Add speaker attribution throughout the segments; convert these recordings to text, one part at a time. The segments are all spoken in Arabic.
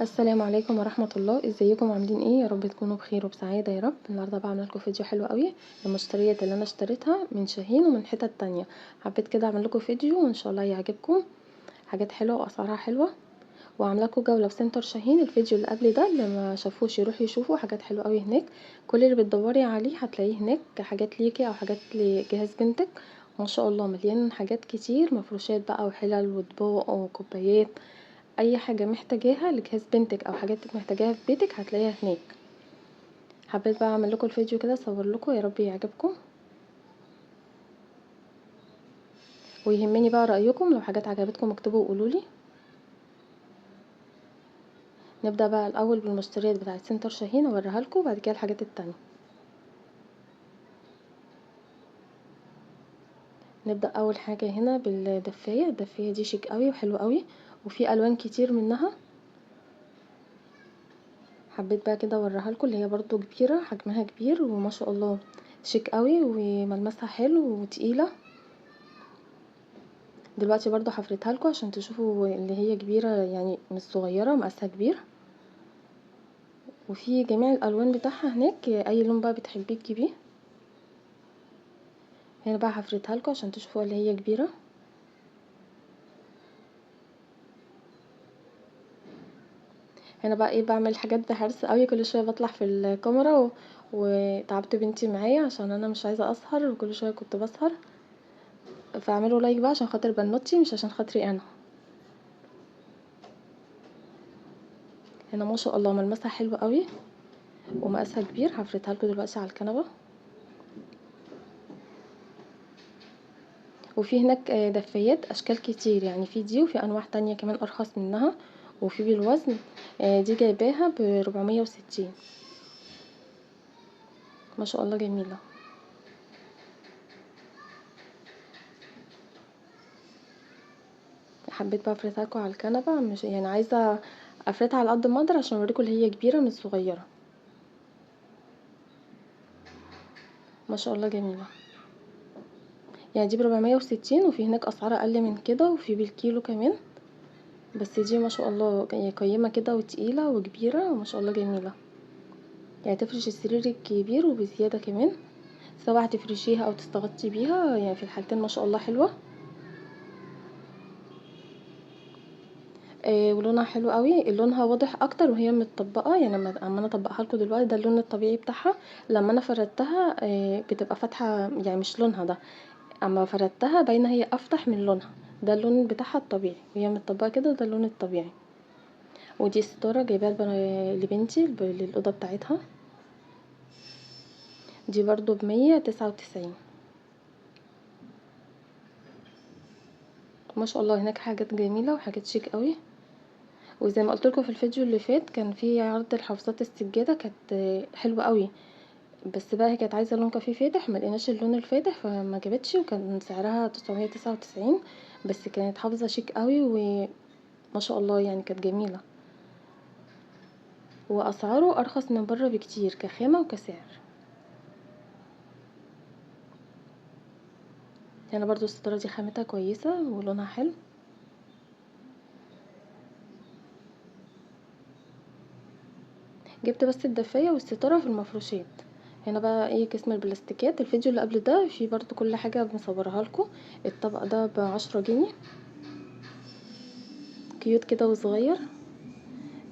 Speaker 1: السلام عليكم ورحمة الله. ازيكم عاملين ايه؟ يا رب تكونوا بخير وبسعادة يا رب. النهارده بقى عامله لكم فيديو حلو قوي للمشتريات اللي انا اشتريتها من شاهين ومن حتت تانية. حبيت كده اعمل لكم فيديو وان شاء الله يعجبكم. حاجات حلوة واسعارها حلوة، وعامله لكم جولة في سنتر شاهين. الفيديو اللي قبل ده اللي ما شافوش يروح يشوفوا، حاجات حلوة قوي هناك. كل اللي بتدوري عليه هتلاقيه هناك، حاجات ليكي او حاجات لجهاز بنتك. ما شاء الله مليان حاجات كتير، مفروشات بقى وحلل واطباق وكوبايات. اي حاجه محتاجاها لجهاز بنتك او حاجات محتاجاها في بيتك هتلاقيها هناك. حبيت بقى اعمل لكم الفيديو كده اصور لكم، يا رب يعجبكم ويهمني بقى رايكم. لو حاجات عجبتكم اكتبوا وقولولي. نبدا بقى الاول بالمشتريات بتاعه سنتر شاهين اوريها لكم، وبعد كده الحاجات التانية. نبدا اول حاجه هنا بالدفايه. الدفايه دي شيك قوي وحلوه قوي، وفي الوان كتير منها. حبيت بقى كده اوريها لكم، اللي هي برضو كبيره، حجمها كبير وما شاء الله شيك قوي وملمسها حلو وتقيله. دلوقتي برضو حفرتها لكم عشان تشوفوا اللي هي كبيرة، يعني مش صغيرة، مقاسها كبير. وفي جميع الالوان بتاعها هناك، اي لون بقى بتحبيه تجيبيه. هنا بقى حفرتها لكم عشان تشوفوا اللي هي كبيرة. هنا بقى ايه، بعمل حاجات بحرص قوي، كل شوية بطلع في الكاميرا وتعبت بنتي معايا عشان انا مش عايزة اسهر، وكل شوية كنت بسهر. فاعملوا لايك بقى عشان خاطر بنوتي، مش عشان خاطري انا. هنا ما شاء الله ملمسها حلو قوي ومقاسها كبير. هفردها لكم دلوقتي على الكنبه. وفي هناك دفايات اشكال كتير، يعني في دي وفي انواع تانية كمان ارخص منها وفي بالوزن. دي جايباها ب460. ما شاء الله جميلة. حبيت بقى افردها لكم على الكنبه، مش يعني عايزه افردها على قد ما اقدر عشان اوريكم اللي هي كبيره مش صغيره. ما شاء الله جميله. يعني دي ب460، وفي هناك اسعار اقل من كده وفي بالكيلو كمان. بس دي ما شاء الله قيمه كده وتقيله وكبيره وما شاء الله جميله. يعني تفرش السرير الكبير وبزياده كمان، سواء هتفرشيها او تستغطي بيها، يعني في الحالتين ما شاء الله حلوه. ولونها حلو قوي، لونها واضح اكتر وهي متطبقه. يعني اما انا اطبقها لكم دلوقتي ده اللون الطبيعي بتاعها. لما انا فردتها بتبقى فاتحه، يعني مش لونها ده. اما فردتها باينه هي افتح من لونها. ده اللون بتاعها الطبيعي وهي متطبقه كده، ده اللون الطبيعي. ودي ستاره جايباها لبنتي للاوضه بتاعتها. دي برضو ب199. ما شاء الله هناك حاجات جميله وحاجات شيك قوي. وزي ما قلت لكم في الفيديو اللي فات، كان في عرض الحفاظات السجاده، كانت حلوه قوي. بس بقى هي كانت عايزه لون كافيه فاتح، ما لقيناش اللون الفاتح فما جابتش، وكان سعرها 999. بس كانت حافظه شيك قوي وما شاء الله يعني كانت جميله. واسعاره ارخص من بره بكتير كخامه وكسعر. هنا برضو الستاره دي خامتها كويسه ولونها حلو. جبت بس الدفايه والستاره في المفروشات. هنا بقى ايه، قسم البلاستيكات. الفيديو اللي قبل ده في برضو كل حاجه مصورها لكم. الطبق ده ب10 جنيه، كيوت كده وصغير.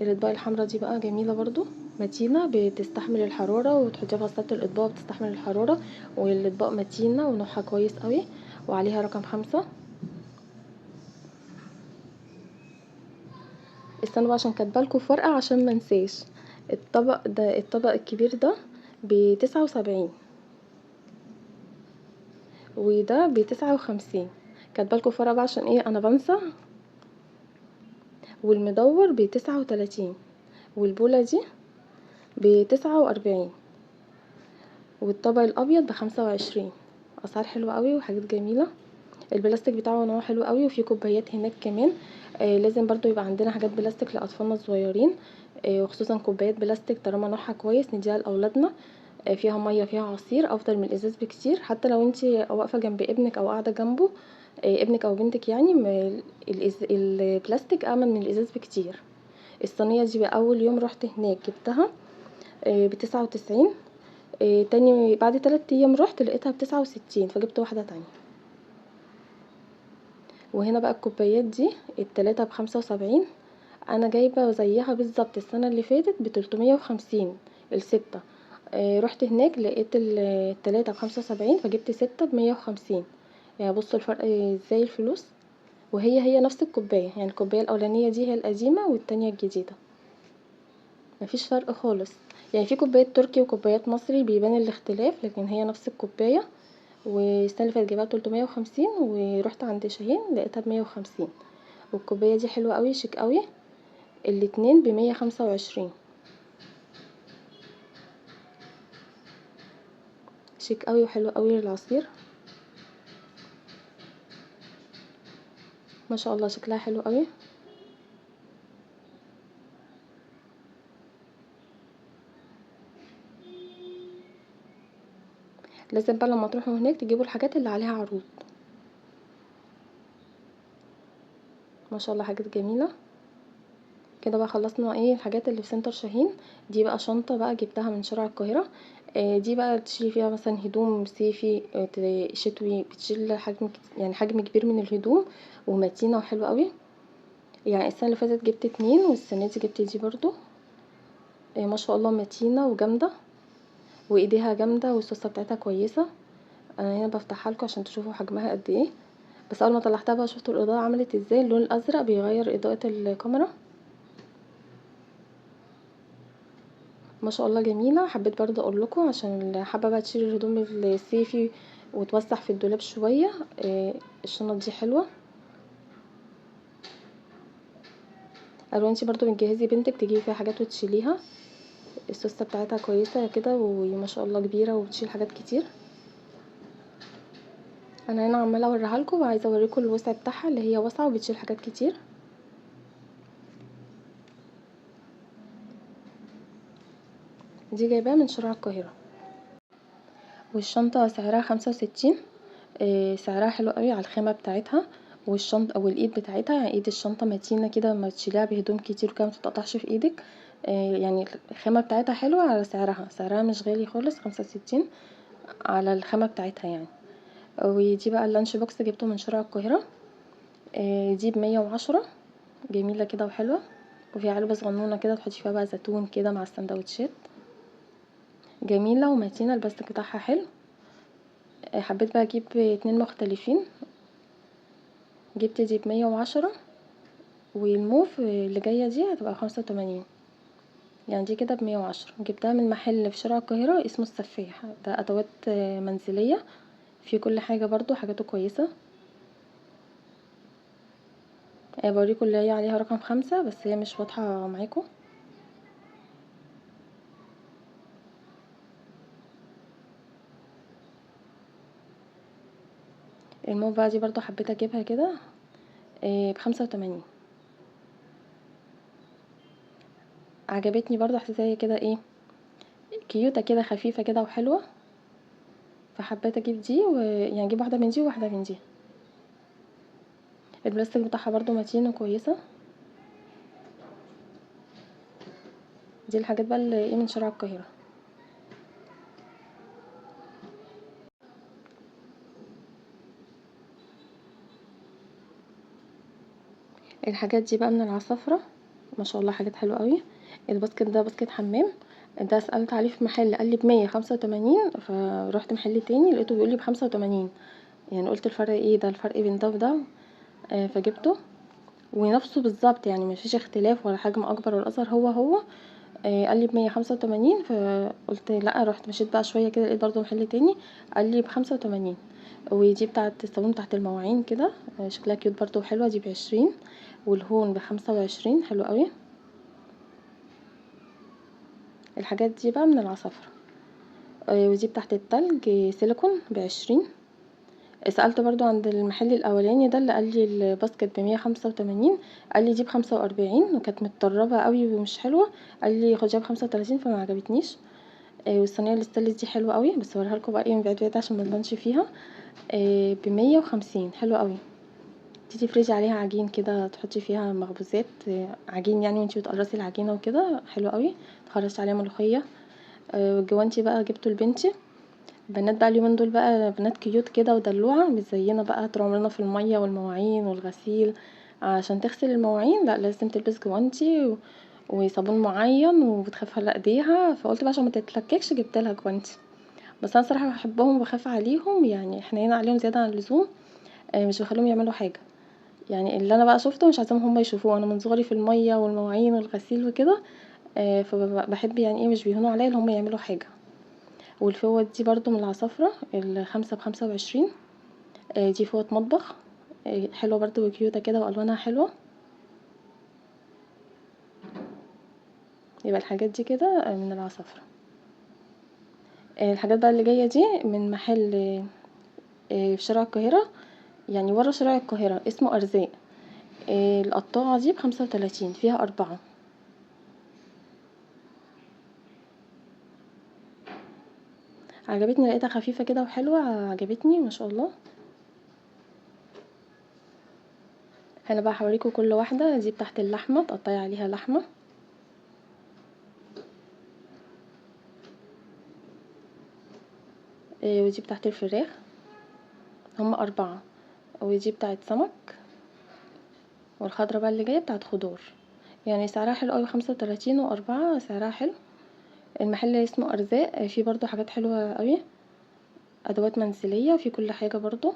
Speaker 1: الاطباق الحمرا دي بقى جميله برضو، متينه، بتستحمل الحراره، وتحطيها في غسالة الاطباق بتستحمل الحراره. والاطباق متينه ونوعها كويس قوي، وعليها رقم 5. استنوا بقى عشان كاتبالكوا في ورقه عشان منساش. الطبق ده، الطبق الكبير ده ب79، وده ب59. كاتبالكوا في ورقه بقى عشان ايه انا بنسى. والمدور ب39، والبوله دي ب49، والطبق الابيض ب25. اسعار حلوه قوي وحاجات جميله. البلاستيك بتاعه نوع حلو قوي، وفي كوبايات هناك كمان. لازم برضو يبقى عندنا حاجات بلاستيك لاطفالنا الصغيرين. وخصوصا كوبايات بلاستيك طالما نوعها كويس نديها لاولادنا. فيها ميه فيها عصير، افضل من الازاز بكتير. حتى لو انتي واقفه جنب ابنك او قاعده جنبه، ابنك او بنتك يعني، البلاستيك امن من الازاز بكتير. الصينيه دي بقى اول يوم رحت هناك جبتها ب99. تاني بعد 3 ايام رحت لقيتها ب69، فجبت واحده تانية. وهنا بقى الكوبايات دي التلاتة ب75. انا جايبه زيها بالظبط السنه اللي فاتت ب350 الستة. رحت هناك لقيت التلاتة ب75، فجبت 6 ب150. يعني بصوا الفرق ازاي الفلوس. وهي نفس الكوبايه، يعني الكوبايه الاولانيه دي هي القديمه والتانية الجديده، مفيش فرق خالص. يعني في كوبايات تركي وكوبايات مصري بيبان الاختلاف، لكن هي نفس الكوبايه. والسنه اللي فاتت جايبها ب350، ورحت عند شاهين لقيتها ب150. والكوبايه دي حلوه قوي، شيك قوي. الاتنين ب125، شيك قوي وحلو قوي للعصير. ما شاء الله شكلها حلو قوي. لازم بقى لما تروحوا هناك تجيبوا الحاجات اللي عليها عروض. ما شاء الله حاجات جميله. كده بقى خلصنا الحاجات اللي في سنتر شاهين. دي بقى شنطه بقى جبتها من شارع القاهره. دي بقى تشيلي فيها مثلا هدوم صيفي شتوي، بتشيل يعني حجم كبير من الهدوم، ومتينه وحلوه قوي. يعني السنه اللي فاتت جبت 2، والسنه دي جبت دي برضو. ما شاء الله متينه وجامده، وايديها جامده، والسوسه بتاعتها كويسه. انا هنا بفتحها لكم عشان تشوفوا حجمها قد ايه. بس اول ما طلعتها بقى شفتوا الاضاءه عملت ازاي، اللون الازرق بيغير اضاءه الكاميرا. ما شاء الله جميله. حبيت برضه اقول لكم عشان اللي حابه بقى تشيل الهدوم الصيفي وتوسع في الدولاب شويه. الشنط دي حلوه. قالوا انتي برضه بتجهزي بنتك تجيبي فيها حاجات وتشيليها. السوسته بتاعتها كويسه كده، وما شاء الله كبيره وبتشيل حاجات كتير. انا هنا عماله اوريها لكم، وعايزه اوريكم الوسع بتاعها اللي هي واسعه وبتشيل حاجات كتير. دي جايباها من شارع القاهره. والشنطه سعرها 65. سعرها حلو قوي على الخامة بتاعتها. والشنطة او الايد بتاعتها، يعني ايد الشنطة متينة كده، ما تشيليها بهدوم كتير وكده متتقطعش في ايدك. يعني الخامة بتاعتها حلوة على سعرها مش غالي خالص، 65 على الخامة بتاعتها يعني. ودي بقى اللانش بوكس جبته من شارع القاهرة. دي ب110. جميلة كده وحلوة. وفي علبة صغنونة كده تحطي فيها بقى زيتون كده مع السندوتشات. جميلة ومتينة، البلاستيك بتاعها حلو. حبيت بقى اجيب 2 مختلفين. جبت دي ب110، والموف اللي جايه دي هتبقى 85. يعني دي كده ب110. جبتها من محل في شارع القاهره اسمه السفاح، ده ادوات منزليه. في كل حاجه برضو، حاجاته كويسه. بوريكم اللي هي عليها رقم 5، بس هي مش واضحه معاكم. الموف بقى دي برضو حبيت اجيبها كده ب85. عجبتني برضو، حسيتها هي كده كيوتة كده، خفيفه كده وحلوه. فحبيت اجيب دي، ويعني اجيب واحده من دي وواحده من دي. البلاستيك بتاعها برضو متين وكويسه. دي الحاجات بقى اللي من شارع القاهره. الحاجات دي بقى من العصافرة. ما شاء الله حاجات حلوة قوي. الباسكت ده باسكت حمام. ده سألت عليه في محل قال لي ب185، فروحت محل تاني لقيته بيقول لي ب85. يعني قلت الفرق ايه ده، الفرق بين ده وده. فجبته. ونفسه بالظبط، يعني مفيش اختلاف ولا حجم اكبر ولا اصغر، هو. قال لي ب185، فقلت لا، رحت مشيت بقى شويه كده لقيت برضو محل تاني قال لي ب85. ودي بتاعه الصابون بتاعه المواعين كده. شكلها كيوت برضو وحلوه، دي ب20. والهون ب25، حلو قوي. الحاجات دي بقى من العصافرة. ودي بتاعه التلج سيليكون ب20. سألت برضو عند المحل الاولاني ده اللي قال لي الباسكت ب185، قال لي دي ب45 وكانت متطربه قوي ومش حلوه. قال لي خديها ب35، فما عجبتنيش. والصينيه الستانلس دي حلوه قوي، بس هوريها لكم بقى من بعيد بعيد عشان ما نبانش فيها. ب150، حلوه قوي. دي تفرشي عليها عجين كده، تحطي فيها مخبوزات عجين يعني وانتي بتقرصي العجينه وكده، حلو قوي. تخرجي عليها ملوخيه. والجوانتي بقى جبته لبنتي. البنات بقى اليومين دول بقى بنات كيوت كده ودلوعه، مش زينا بقى طول عمرنا في الميه والمواعين والغسيل. عشان تغسل المواعين لا لازم تلبس جوانتي وصابون معين وبتخاف على ايديها، فقلت بقى عشان ما تتلككش جبت لها جوانتي. بس انا صراحه بحبهم وبخاف عليهم، يعني حنين عليهم زياده عن اللزوم. مش بخليهم يعملوا حاجه. يعني اللي انا بقى شُفته مش عايزاهم هُم يشوفوه، أنا من صغري في المَيّة والمواعين والغسيل وكده. فباحب يعني إيه مش بيهونوا عليَّ إن هُم يعملوا حاجة. والفوط دي برضه من العصافرة ال5 ب25. دي فوط مطبخ. حلوة برضه وكيوتة كده وألوانها حلوة. يبقى الحاجات دي كده من العصافرة. الحاجات بقى اللي جاية دي من محل في شارع القاهرة، يعني ورا شارع القاهرة، اسمه أرزاق. القطاعة دي ب35 فيها 4. عجبتني، لقيتها خفيفة كده وحلوة، عجبتني ما شاء الله. هنا بقى هوريكم كل واحدة. دي بتاعت اللحمة، تقطعي عليها لحمة. ودي بتاعت الفراخ. هما 4. ودي بتاعت سمك. والخضرة بقى اللي جاية بتاعت خضار. يعني سعرها حلو اوي، 35 و4 سعرها حلو. المحل اسمه أرزاق. فيه برضو حاجات حلوة اوي، أدوات منزلية، وفيه كل حاجة برضو.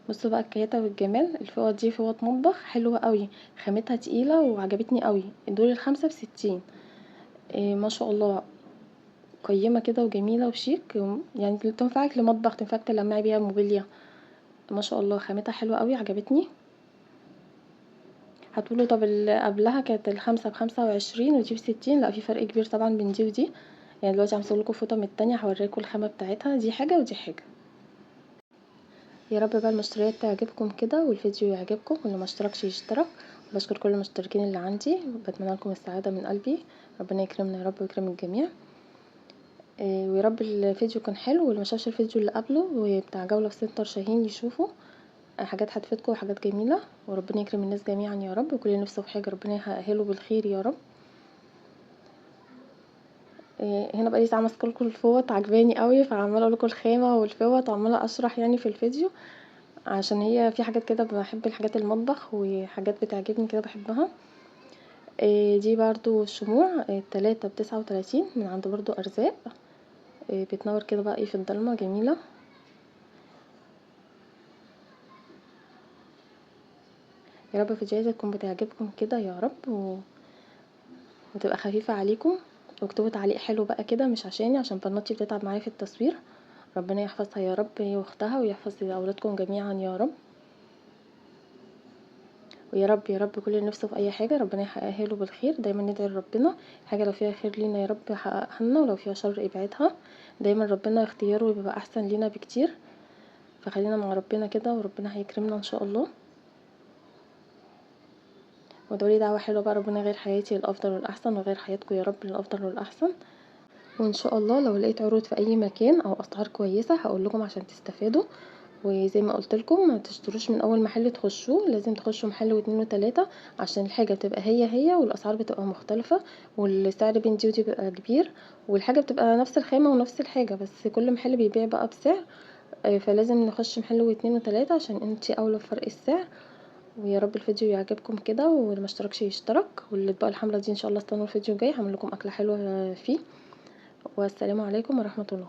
Speaker 1: بصوا بقى الكياتة والجمال. الفوط دي فوط مطبخ حلوة اوي، خامتها تقيلة وعجبتني اوي. دول ال5 ب60. ما شاء الله، قيمة كده وجميلة وشيك. يعني تنفعك لمطبخ، تنفعك تلمعي بيها موبيليا. ما شاء الله خامتها حلوة قوي، عجبتني. هتقولوا طب اللي قبلها كانت ال5 ب25 ودي ب60. لا في فرق كبير طبعا بين دي ودي. يعني دلوقتي همسكلكوا فوطة من التانية هوريكوا الخامة بتاعتها، دي حاجة ودي حاجة. يا رب بقى المشتريات تعجبكم كده والفيديو يعجبكم، واللي ما اشتركش يشترك. بشكر كل المشتركين اللي عندي، بتمنى لكم السعادة من قلبي. ربنا يكرمنا يا رب ويكرم الجميع. ويا رب الفيديو كان حلو، واللي ما شافش الفيديو اللي قبله وبتاع جولة في سنتر شاهين يشوفه. حاجات هتفيدكم وحاجات جميلة. وربنا يكرم الناس جميعا يا رب، وكل اللي نفسه في حاجة ربنا يأهله بالخير يا رب. هنا بقالي ساعة ماسكالكوا الفوط، عجباني قوي، فعمالة اقولكوا الخامة والفوط وعمالة اشرح يعني في الفيديو. عشان هي في حاجات كده بحب الحاجات المطبخ، وحاجات بتعجبني كده بحبها. دي برضو الشموع. 3 ب39 من عند برضو أرزاق. بتنور كده بقى ايه في الضلمة، جميلة. يا رب فيديوهاتي تكون بتعجبكم كده يا رب وتبقى خفيفة عليكم. واكتبوا تعليق حلو بقى كده، مش عشاني، عشان بنوتي بتتعب معايا في التصوير. ربنا يحفظها يا رب هي واختها، ويحفظ اولادكم جميعا يا رب. ويا رب يا رب كل اللي نفسه في اي حاجه ربنا يحققها له بالخير. دايما ندعي لربنا حاجه لو فيها خير لينا يا رب يحققها لنا، ولو فيها شر يبعدها. دايما ربنا اختياره بيبقى احسن لينا بكتير. فخلينا مع ربنا كده وربنا هيكرمنا ان شاء الله. ودعولي دعوه حلوه بقى، ربنا يغير حياتي للافضل والاحسن، ويغير حياتكم يا رب للافضل والاحسن. وان شاء الله لو لقيت عروض في اي مكان او اسعار كويسه هقول لكم عشان تستفادوا. وزي ما قلت لكم ما تشتروش من اول محل تخشوه، لازم تخشوا محل واتنين وتلاتة، عشان الحاجه بتبقى هي والاسعار بتبقى مختلفه، والسعر بين دي ودي بيبقى كبير. والحاجه بتبقى نفس الخامه ونفس الحاجه، بس كل محل بيبيع بقى بسعر. فلازم نخش محل واتنين وتلاتة عشان انتي اولى بفرق السعر. ويا رب الفيديو يعجبكم كده، واللي ما اشتركش يشترك. والاطباق الحمراء دي ان شاء الله استنوا الفيديو الجاي، هعمل لكم اكله حلوه فيه. والسلام عليكم ورحمه الله.